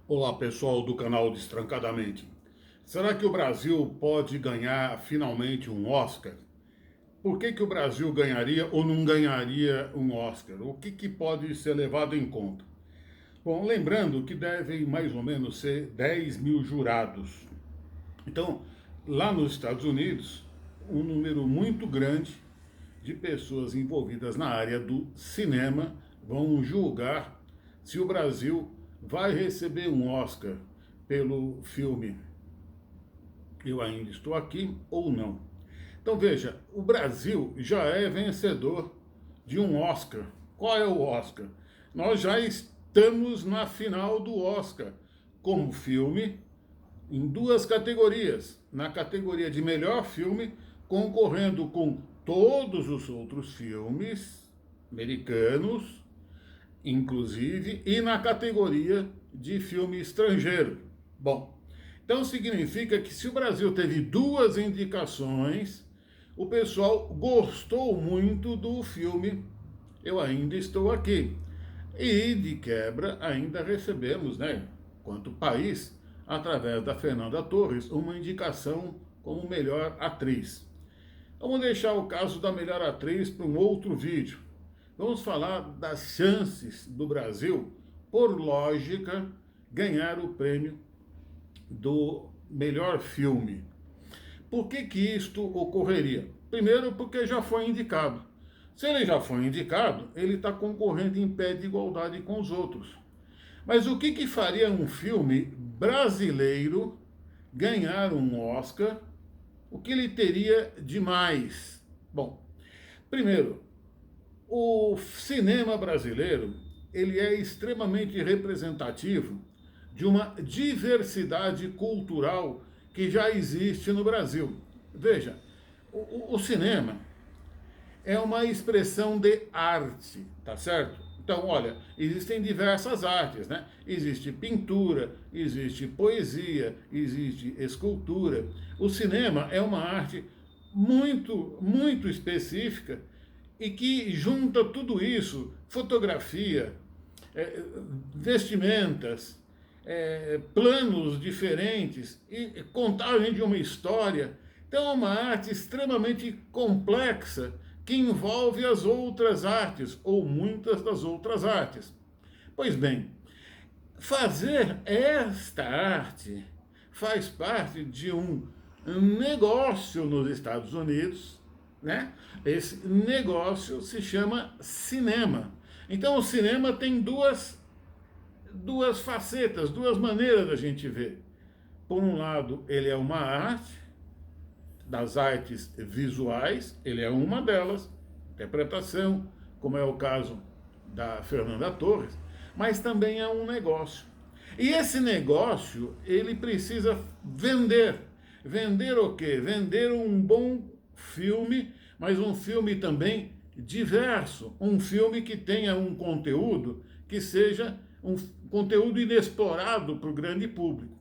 Olá, pessoal do canal Destrancadamente. Será que o Brasil pode ganhar finalmente um Oscar? Por que o Brasil ganharia ou não ganharia um Oscar? O que pode ser levado em conta? Bom, lembrando que devem mais ou menos ser 10 mil jurados. Então, lá nos Estados Unidos, um número muito grande de pessoas envolvidas na área do cinema vão julgar se o Brasil vai receber um Oscar pelo filme Eu Ainda Estou Aqui ou não. Então veja, o Brasil já é vencedor de um Oscar. Qual é o Oscar? Nós já estamos na final do Oscar como filme em duas categorias. Na categoria de melhor filme, concorrendo com todos os outros filmes americanos, inclusive, e na categoria de filme estrangeiro. Bom, então significa que se o Brasil teve duas indicações, o pessoal gostou muito do filme Eu Ainda Estou Aqui. E de quebra ainda recebemos, né, quanto país, através da Fernanda Torres, uma indicação como melhor atriz. Vamos deixar o caso da melhor atriz para um outro vídeo. Vamos falar das chances do Brasil, por lógica, ganhar o prêmio do melhor filme. Por que isto ocorreria? Primeiro, porque já foi indicado. Se ele já foi indicado, ele está concorrendo em pé de igualdade com os outros. Mas o que faria um filme brasileiro ganhar um Oscar? O que ele teria de mais? Bom, primeiro, o cinema brasileiro ele é extremamente representativo de uma diversidade cultural que já existe no Brasil. Veja, o cinema é uma expressão de arte, tá certo? Então, olha, existem diversas artes, né? Existe pintura, existe poesia, existe escultura. O cinema é uma arte muito específica e que junta tudo isso, fotografia, vestimentas, planos diferentes e contagem de uma história. Então é uma arte extremamente complexa que envolve as outras artes, ou muitas das outras artes. Pois bem, fazer esta arte faz parte de um negócio nos Estados Unidos, né? Esse negócio se chama cinema. Então o cinema tem duas facetas, duas maneiras da gente ver. Por um lado, ele é uma arte, das artes visuais, ele é uma delas, interpretação, como é o caso da Fernanda Torres, mas também é um negócio. E esse negócio, ele precisa vender. Vender o quê? Vender um bom filme, mas um filme também diverso, um filme que tenha um conteúdo que seja um conteúdo inexplorado para o grande público.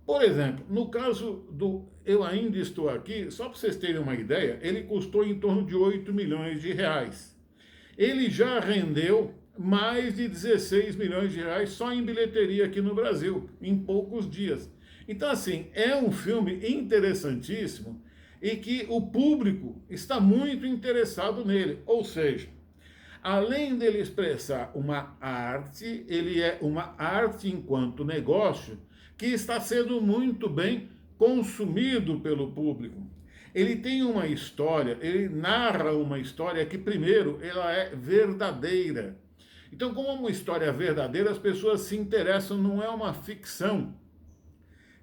Por exemplo, no caso do Eu Ainda Estou Aqui, só para vocês terem uma ideia, ele custou em torno de 8 milhões de reais. Ele já rendeu mais de 16 milhões de reais só em bilheteria aqui no Brasil, em poucos dias. Então, assim, é um filme interessantíssimo e que o público está muito interessado nele. Ou seja, além dele expressar uma arte, ele é uma arte enquanto negócio que está sendo muito bem consumido pelo público. Ele tem uma história, ele narra uma história que, primeiro, ela é verdadeira. Então, como é uma história verdadeira, as pessoas se interessam, não é uma ficção.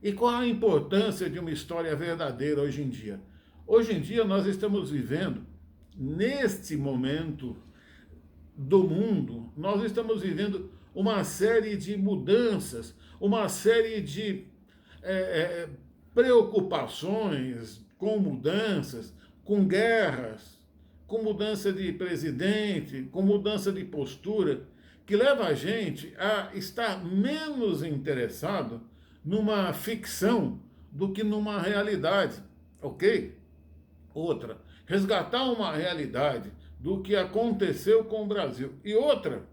E qual a importância de uma história verdadeira hoje em dia? Hoje em dia, nós estamos vivendo, neste momento do mundo, nós estamos vivendo uma série de mudanças, uma série de preocupações com mudanças, com guerras, com mudança de presidente, com mudança de postura, que leva a gente a estar menos interessado numa ficção do que numa realidade, ok? Outra, resgatar uma realidade do que aconteceu com o Brasil. E outra,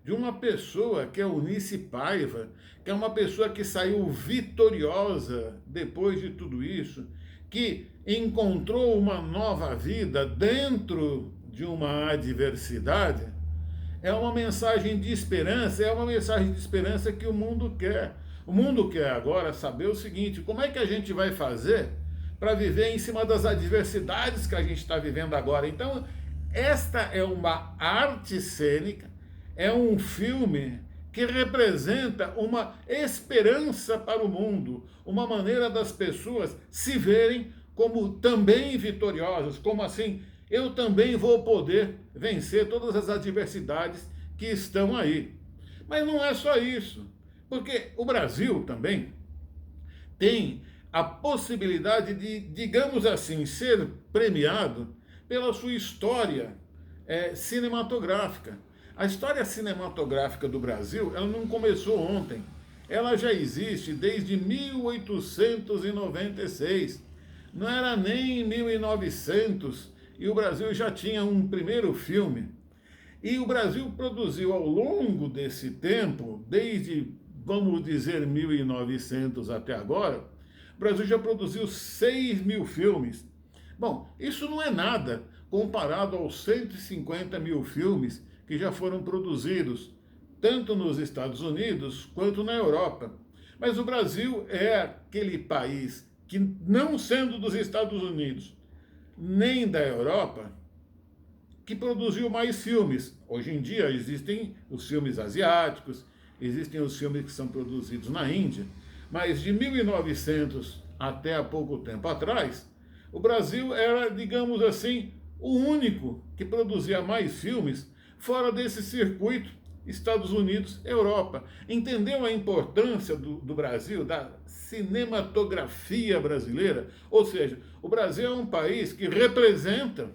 de uma pessoa que é Eunice Paiva, que é uma pessoa que saiu vitoriosa depois de tudo isso, que encontrou uma nova vida dentro de uma adversidade. É uma mensagem de esperança, é uma mensagem de esperança que o mundo quer. O mundo quer agora saber o seguinte: como é que a gente vai fazer para viver em cima das adversidades que a gente está vivendo agora? Então, esta é uma arte cênica, é um filme que representa uma esperança para o mundo, uma maneira das pessoas se verem como também vitoriosas, como assim, eu também vou poder vencer todas as adversidades que estão aí. Mas não é só isso, porque o Brasil também tem a possibilidade de, digamos assim, ser premiado pela sua história cinematográfica. A história cinematográfica do Brasil, ela não começou ontem. Ela já existe desde 1896. Não era nem 1900 e o Brasil já tinha um primeiro filme. E o Brasil produziu ao longo desse tempo, desde, vamos dizer, 1900 até agora, o Brasil já produziu 6.000 filmes. Bom, isso não é nada comparado aos 150 mil filmes que já foram produzidos, tanto nos Estados Unidos quanto na Europa. Mas o Brasil é aquele país que, não sendo dos Estados Unidos nem da Europa, que produziu mais filmes. Hoje em dia existem os filmes asiáticos, existem os filmes que são produzidos na Índia, mas de 1900 até há pouco tempo atrás, o Brasil era, digamos assim, o único que produzia mais filmes fora desse circuito Estados Unidos, Europa. Entendeu a importância do Brasil, da cinematografia brasileira? Ou seja, o Brasil é um país que representa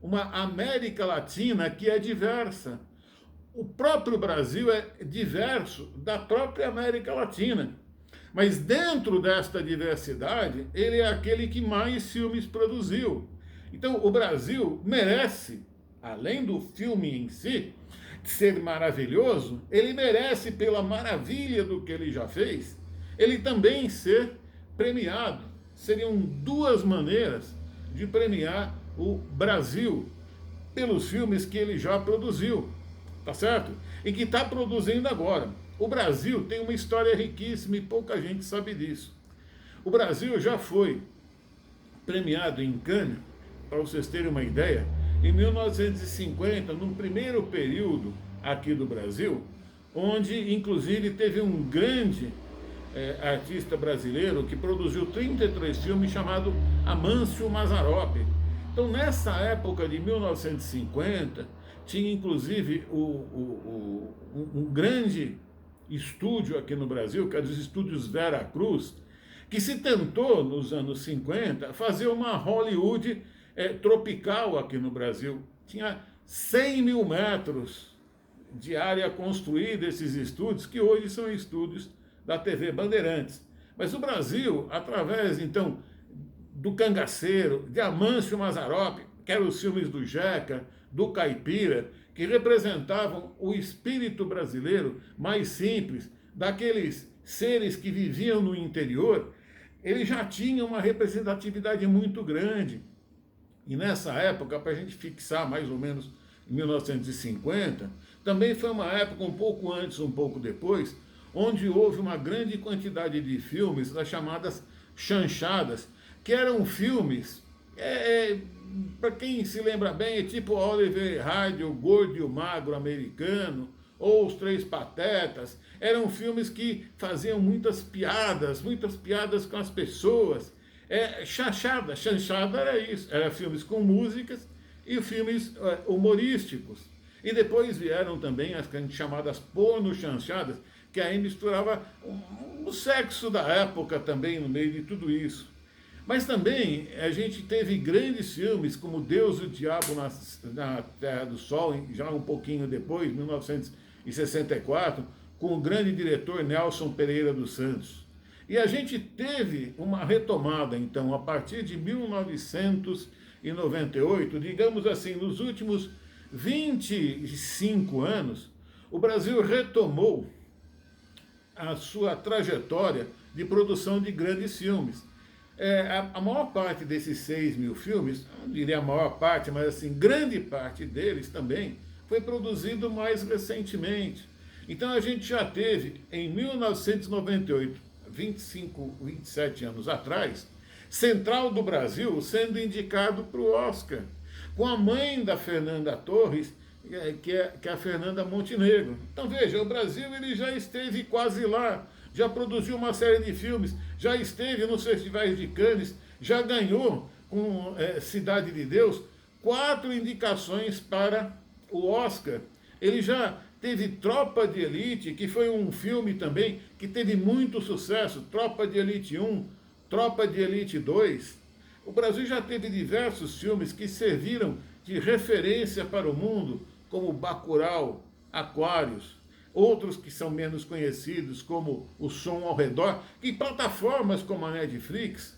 uma América Latina que é diversa. O próprio Brasil é diverso da própria América Latina. Mas dentro desta diversidade, ele é aquele que mais filmes produziu. Então, o Brasil merece, além do filme em si, ser maravilhoso, ele merece, pela maravilha do que ele já fez, ele também ser premiado. Seriam duas maneiras de premiar o Brasil pelos filmes que ele já produziu, tá certo? E que está produzindo agora. O Brasil tem uma história riquíssima e pouca gente sabe disso. O Brasil já foi premiado em Cannes, para vocês terem uma ideia, em 1950, num primeiro período aqui do Brasil, onde inclusive teve um grande artista brasileiro que produziu 33 filmes chamado Amâncio Mazzaropi. Então, nessa época de 1950, tinha inclusive um grande estúdio aqui no Brasil, que é dos estúdios Vera Cruz, que se tentou, nos anos 50, fazer uma Hollywood tropical aqui no Brasil. Tinha 100 mil metros de área construída, esses estúdios, que hoje são estúdios da TV Bandeirantes. Mas o Brasil, através, então, do Cangaceiro, de Amâncio Mazzaropi, que eram os filmes do Jeca, do Caipira, que representavam o espírito brasileiro mais simples, daqueles seres que viviam no interior, ele já tinha uma representatividade muito grande. E nessa época, para a gente fixar mais ou menos em 1950, também foi uma época um pouco antes, um pouco depois, onde houve uma grande quantidade de filmes, das chamadas chanchadas, que eram filmes, para quem se lembra bem, é tipo Oliver Hardy, o Gordo e o Magro americano, ou Os Três Patetas. Eram filmes que faziam muitas piadas com as pessoas. Chanchada era isso, era filmes com músicas e filmes humorísticos. E depois vieram também as chamadas porno-chanchadas, que aí misturava o sexo da época também no meio de tudo isso. Mas também a gente teve grandes filmes como Deus e o Diabo na Terra do Sol, já um pouquinho depois, 1964, com o grande diretor Nelson Pereira dos Santos. E a gente teve uma retomada, então, a partir de 1998, digamos assim, nos últimos 25 anos, o Brasil retomou a sua trajetória de produção de grandes filmes. A maior parte desses 6.000 filmes, não diria a maior parte, mas assim, grande parte deles também, foi produzido mais recentemente. Então a gente já teve, em 1998, 25, 27 anos atrás, Central do Brasil sendo indicado para o Oscar, com a mãe da Fernanda Torres, que é a Fernanda Montenegro. Então veja, o Brasil ele já esteve quase lá, já produziu uma série de filmes, já esteve nos festivais de Cannes, já ganhou com Cidade de Deus 4 indicações para o Oscar. Ele já teve Tropa de Elite, que foi um filme também que teve muito sucesso, Tropa de Elite 1, Tropa de Elite 2. O Brasil já teve diversos filmes que serviram de referência para o mundo, como Bacurau, Aquários, outros que são menos conhecidos, como O Som ao Redor, e plataformas como a Netflix,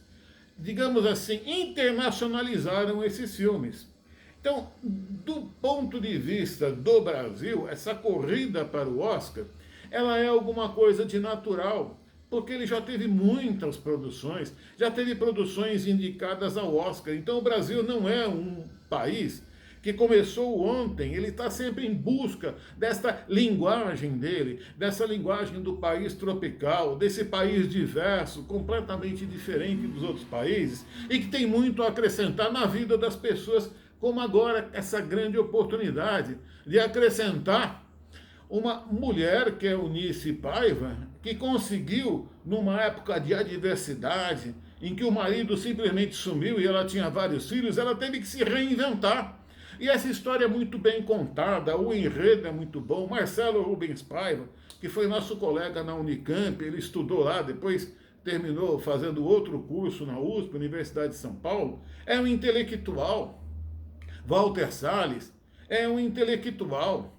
digamos assim, internacionalizaram esses filmes. Então, do ponto de vista do Brasil, essa corrida para o Oscar, ela é alguma coisa de natural, porque ele já teve muitas produções, já teve produções indicadas ao Oscar. Então, o Brasil não é um país que começou ontem, ele está sempre em busca dessa linguagem dele, dessa linguagem do país tropical, desse país diverso, completamente diferente dos outros países, e que tem muito a acrescentar na vida das pessoas, como agora essa grande oportunidade de acrescentar uma mulher, que é Eunice Paiva, que conseguiu, numa época de adversidade, em que o marido simplesmente sumiu e ela tinha vários filhos, ela teve que se reinventar. E essa história é muito bem contada, o enredo é muito bom. Marcelo Rubens Paiva, que foi nosso colega na Unicamp, ele estudou lá, depois terminou fazendo outro curso na USP, Universidade de São Paulo, é um intelectual. Walter Salles é um intelectual.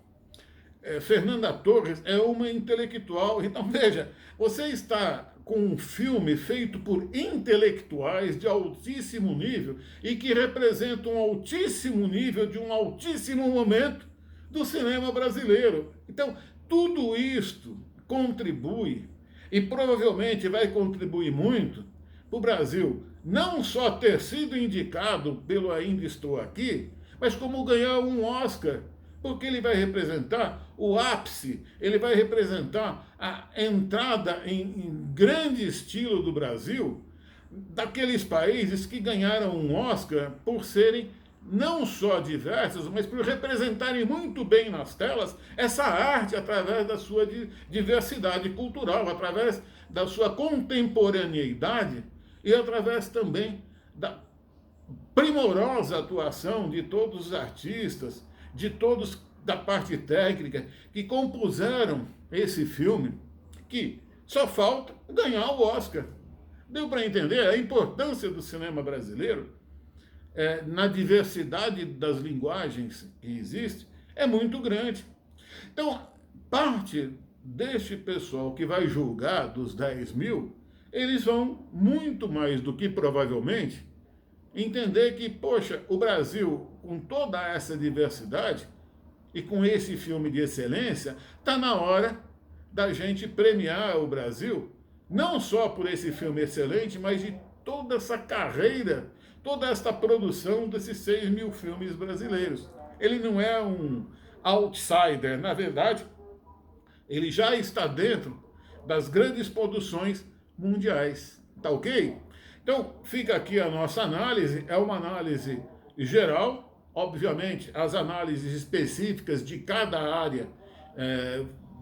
Fernanda Torres é uma intelectual. Então, veja, você está com um filme feito por intelectuais de altíssimo nível e que representam um altíssimo nível de um altíssimo momento do cinema brasileiro. Então, tudo isto contribui e provavelmente vai contribuir muito para o Brasil não só ter sido indicado pelo Ainda Estou Aqui, mas como ganhar um Oscar, porque ele vai representar o ápice, ele vai representar a entrada em grande estilo do Brasil, daqueles países que ganharam um Oscar por serem não só diversos, mas por representarem muito bem nas telas essa arte através da sua diversidade cultural, através da sua contemporaneidade e através também da primorosa atuação de todos os artistas, de todos da parte técnica, que compuseram esse filme, que só falta ganhar o Oscar. Deu para entender a importância do cinema brasileiro na diversidade das linguagens que existe, é muito grande. Então, parte deste pessoal que vai julgar dos 10.000, eles vão, muito mais do que provavelmente, entender que, poxa, o Brasil, com toda essa diversidade, e com esse filme de excelência, está na hora da gente premiar o Brasil, não só por esse filme excelente, mas de toda essa carreira, toda esta produção desses 6.000 filmes brasileiros. Ele não é um outsider, na verdade, ele já está dentro das grandes produções mundiais. Tá ok? Então, fica aqui a nossa análise, é uma análise geral. Obviamente, as análises específicas de cada área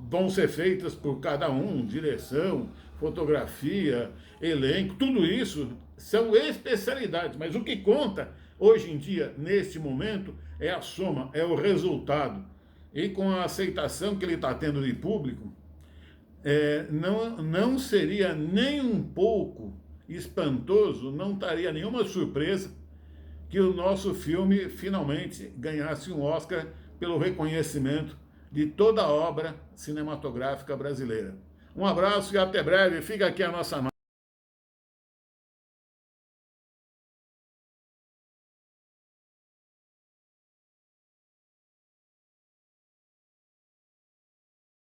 vão ser feitas por cada um, direção, fotografia, elenco, tudo isso são especialidades, mas o que conta hoje em dia, neste momento, é a soma, é o resultado. E com a aceitação que ele está tendo de público, não seria nem um pouco espantoso, não estaria nenhuma surpresa que o nosso filme finalmente ganhasse um Oscar pelo reconhecimento de toda a obra cinematográfica brasileira. Um abraço e até breve. Fica aqui a nossa